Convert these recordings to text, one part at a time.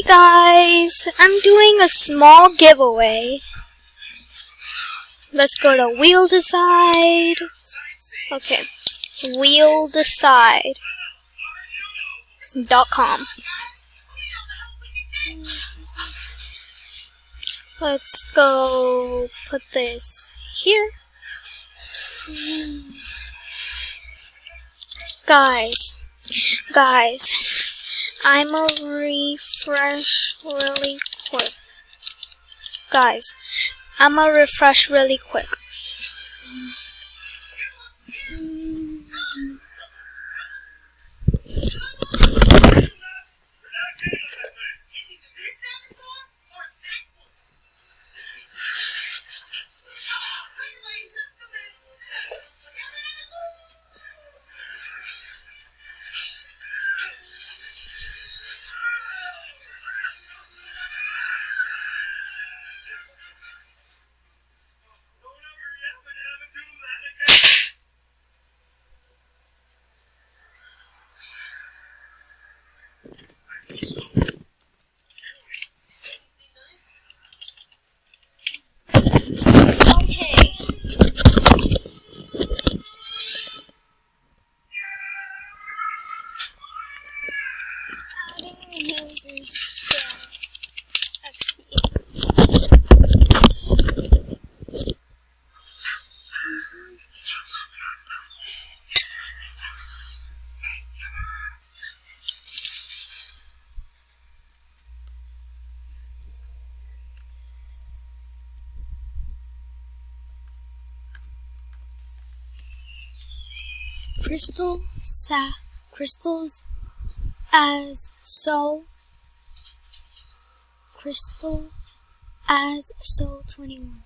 guys, I'm doing a small giveaway. Let's go to Wheel Decide. Okay, wheeldecide.com. Let's go put this here. Guys, I'ma refresh really quick. Guys, I'ma refresh really quick. Crystals as so 21.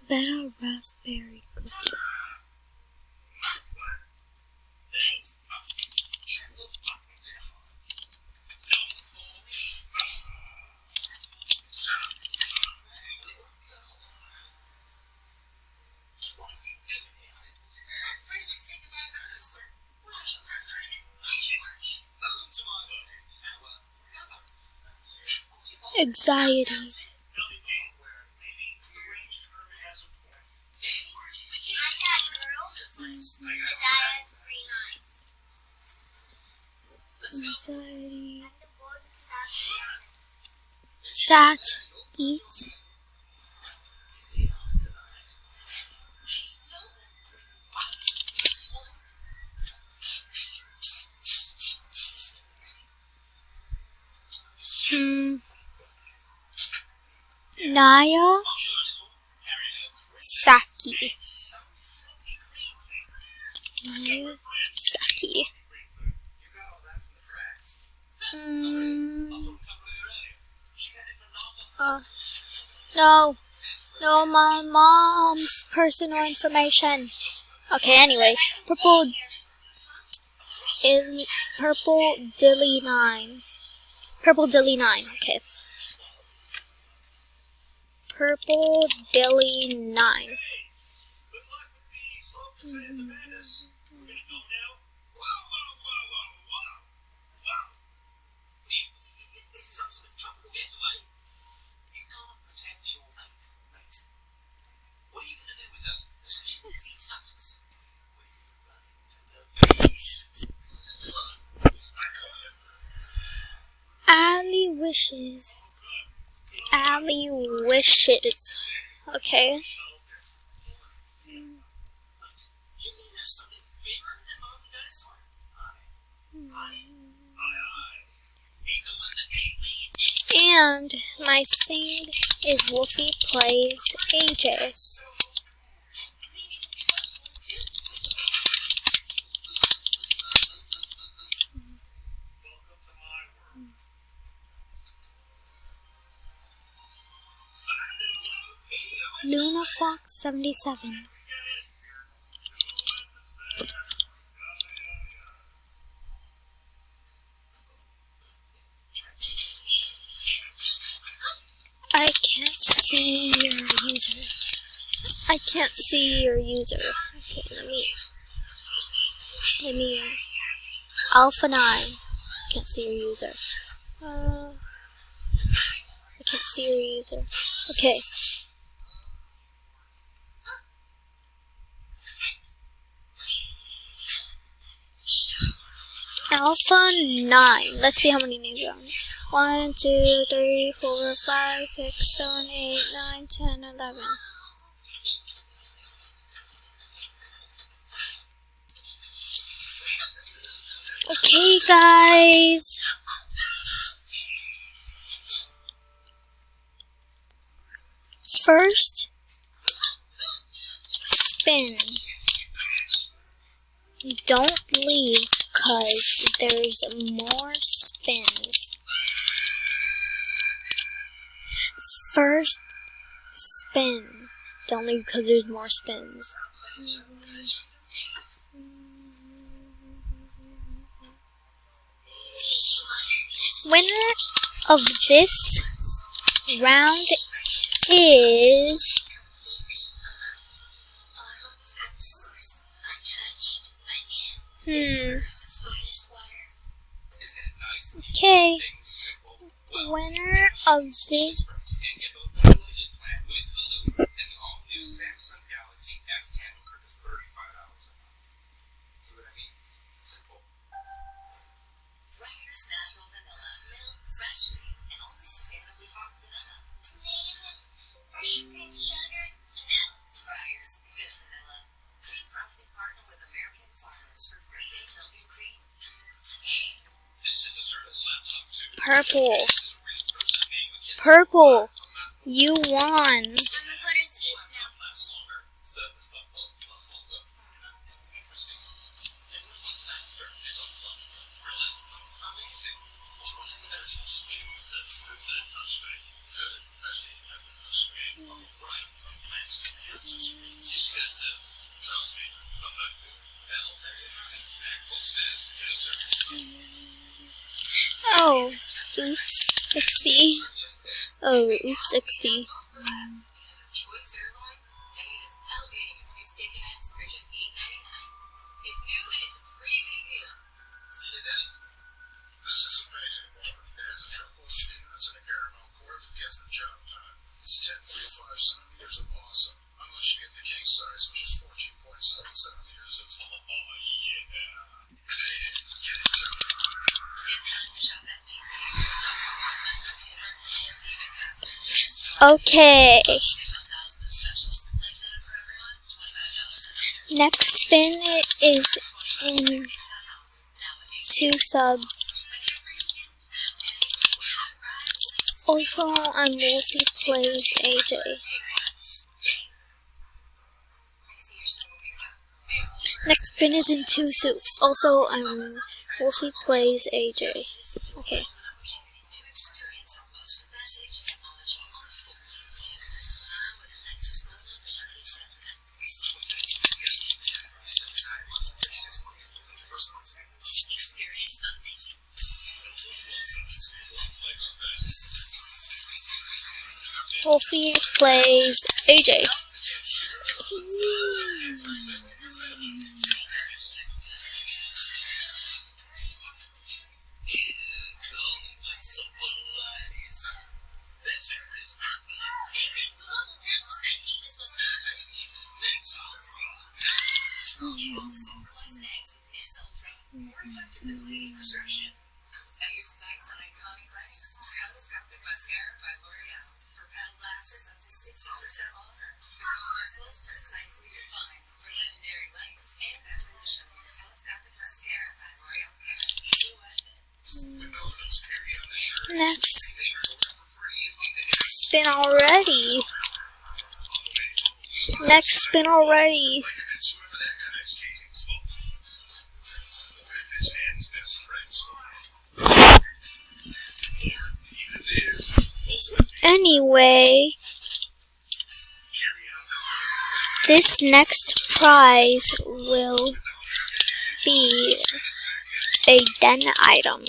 Better raspberry cookie. Anxiety. Anxiety. Sat. Eat. Naya. Saki. Saki. No, my mom's personal information. Okay, anyway, Purple Dilly 9. Okay. Purple Dilly 9. Allie wishes. Okay. And my thing is Wolfie Plays AJ. Luna Fox 77. I can't see your user. I can't see your user. Okay, let me Alpha 9. Can't see your user. I can't see your user. Okay. Alpha 9. Let's see how many names are on it. 1, 2, 3, 4, 5, 6, 7, 8, 9, 10, 11. Okay, guys. First spin. Don't leave, cause there's more spins. First spin. Don't leave, cause there's more spins. Winner of this round is okay. Winner of this natural vanilla, milk, fresh cream, and only sustainably farmed vanilla. Cream, sugar, vanilla. Friars, good vanilla. We proudly partner with American farmers for great milk and cream. This is a Surface laptop too. purple. Purple. You won. Oh, oops, XD. Oh, oops, XD. Choice sirloin, Denny's is elevating its new steak and eggs for just $8.99. It's new and it's a pretty big deal. See you, Denny's. This is a Beijing bar. It has a triple units and a caramel core that gets the job done. It's 10.5 centimeters of awesome. Unless you get the king size, which is 14.7 centimeters of yeah. Hey, get into it. It's time to shop at Macy's. So more times can earn more even faster. Okay. Specials like that for everyone, $25 and under. Next spin is in 2 subs. Also, I'm Wolfie Plays AJ. Next spin is in 2 soups. Also, I'm Wolfie Plays AJ. Okay. Wolfie Plays AJ. Set your sights on iconic legs. Telescopic mascara by L'Oreal propels lashes up to 60% longer. The bristles precisely defined for legendary legs and definition. Telescopic mascara by L'Oreal Paris. Next spin already. Next spin already. It's whoever that guy is chasing's fault. If it's hands that strikes. Or even if it is, ultimately Anyway, carry out this next prize will be a den item.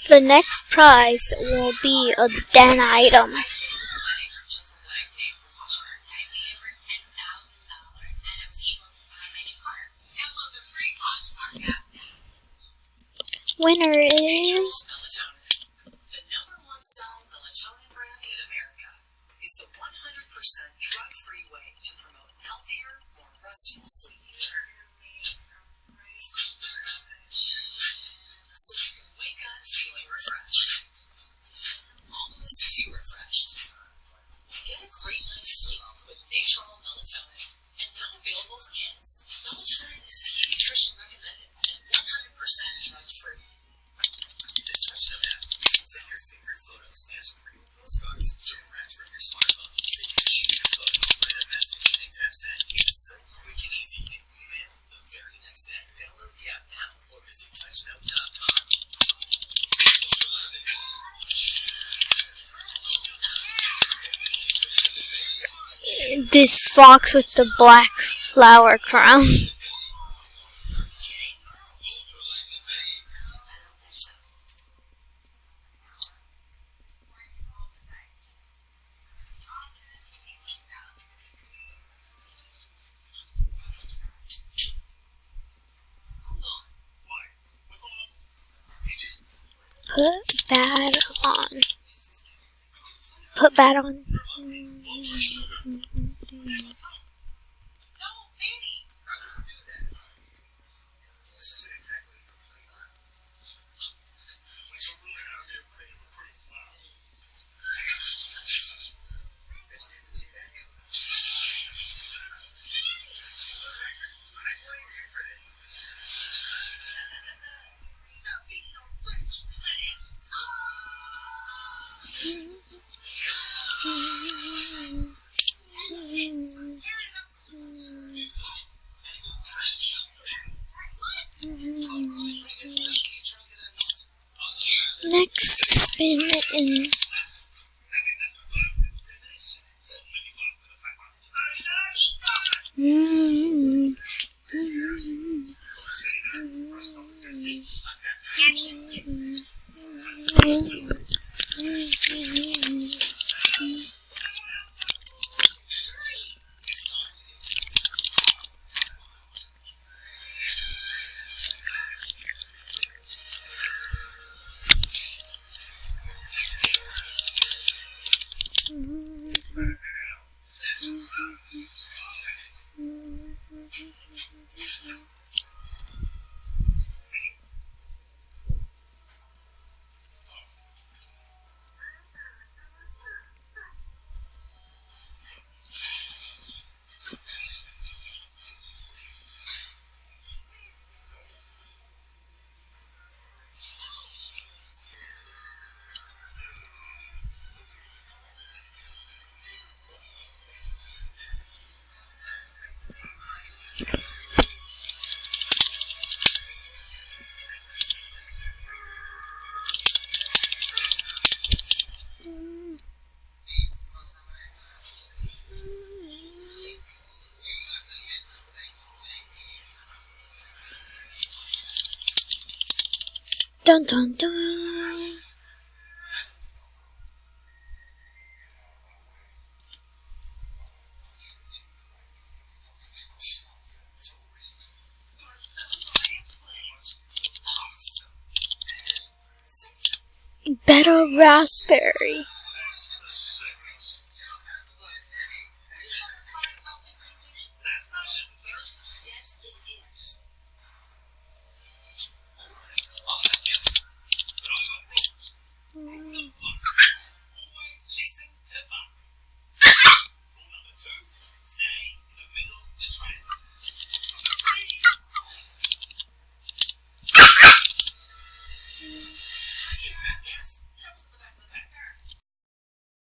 The next prize will be a den item. Just a blank page for Poshmark. I made over $10,000 and I was able to buy my new car. Download the free Poshmark app. Winner is Melatonin. The #1 selling melatonin brand in America is the 100% drug-free way to promote healthier, more restful sleep. So you can wake up feeling refreshed. Almost too refreshed. Get a great night's sleep with natural melatonin. And now available for kids. Melatonin is pediatrician recommended and 100% drug-free. The Touchstone app. Send your favorite photos as real postcards direct from your smartphone. So you can choose your photo, write a message, and tap send. It's so quick and easy. And email the very next day. Download the app now or visit touchstone.com. this fox with the black flower crown. Put bad on. Put bad on. Next spin in. Dun dun dun. Better raspberry.